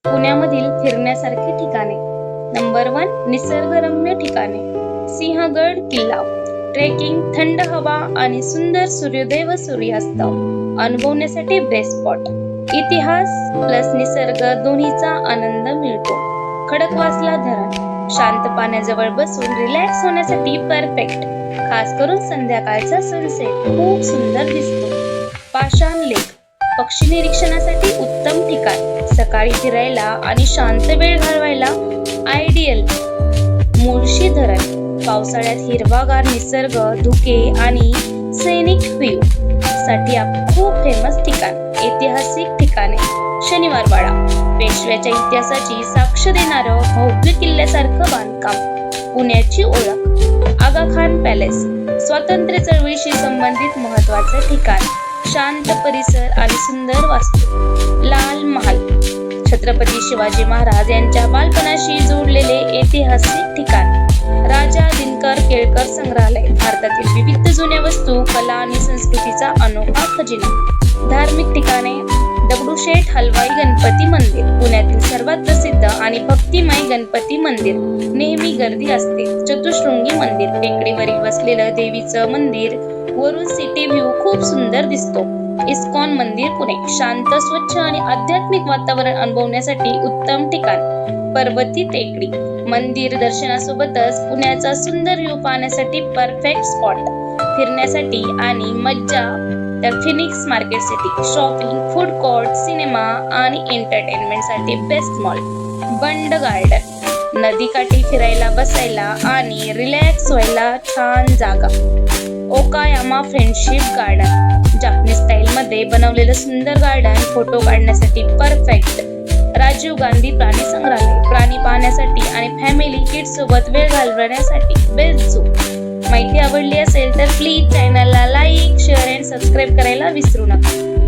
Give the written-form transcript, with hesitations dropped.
पुण्यामधील फिरण्यासारखी ठिकाणे. नंबर 1, निसर्गरम्य ठिकाणे. सिंहगड किल्ला. ट्रेकिंग, थंड हवा आणि सुंदर सूर्योदय व सूर्यास्त अनुभवण्यासाठी बेस्ट स्पॉट. इतिहास प्लस निसर्ग दोन्हीचा आनंद मिळतो. खडकवासला धरण. शांत पाण्याजवळ बसून रिलॅक्स होण्यासाठी परफेक्ट. खास करून संध्याकाळचा सनसेट खूप सुंदर दिसतो. पाषाण लेक. पक्षी निरीक्षणासाठी उत्तम ठिकाण. सकाळी फिरायला आणि शांत वेळ घालवायला आयडियल. मुळशी धरण. पावसाळ्यात हिरवागार निसर्ग, धुके आणि सैनिक व्ह्यू साठी खूप फेमस ठिकाण. ऐतिहासिक ठिकाणे. शनिवारवाडा. पेशव्याच्या इतिहासाची साक्ष देणारं भव्य किल्ल्यासारखं बांधकाम. पुण्याची ओळख. आगा खान पॅलेस. स्वातंत्र्य चळवळीशी संबंधित महत्त्वाचे ठिकाण. शांत परिसर आणि सुंदर वास्तू. लाल महाल. छत्रपती शिवाजी महाराज यांच्या बालपणाशी जोडलेले ऐतिहासिक ठिकाण. राजा दिनकर केळकर संग्रहालय. भारतातील विविध जुन्या वस्तू, कला आणि संस्कृतीचा अनोखा खजिना. धार्मिक ठिकाणे. दगडूशेठ हलवाई गणपती मंदिर. पुण्यातील सर्वात प्रसिद्ध आणि भक्तिमय गणपती मंदिर. नेहमी गर्दी असते. चतुश्रृंगी मंदिर. टेकडीवरील वसलेलं देवीचं मंदिर. वरून सिटी व्ह्यू खूप सुंदर दिसतो. इस्कॉन मंदिर पुणे. शांत, स्वच्छ आणि आध्यात्मिक वातावरण अनुभवण्यासाठी उत्तम ठिकाण. पर्वती टेकडी. मंदिर दर्शनासोबतच पुण्याचा सुंदर व्ह्यू पाहण्यासाठी परफेक्ट स्पॉट. फिरण्यासाठी आणि मज्जा तर Phoenix market city. Shopping, food court, cinema आणि एंटरटेनमेंट साठी बेस्ट मॉल. बंड गार्डन. नदीकाठी फिरायला, बसायला आणि रिलॅक्स व्हायला छान जागा. Okayama friendship garden. Japanese style मध्ये बनवलेलं सुंदर गार्डन फोटो काढण्यासाठी परफेक्ट. राजीव गांधी प्राणी संग्रहालय. प्राणी पाहण्यासाठी आणि फॅमिली किड्स सोबत वेळ घालवण्यासाठी बेस्ट झू. माहिती आवडली असेल तर प्लीज चॅनलला लाईक, शेअर आणि सबस्क्राईब करायला विसरू नका.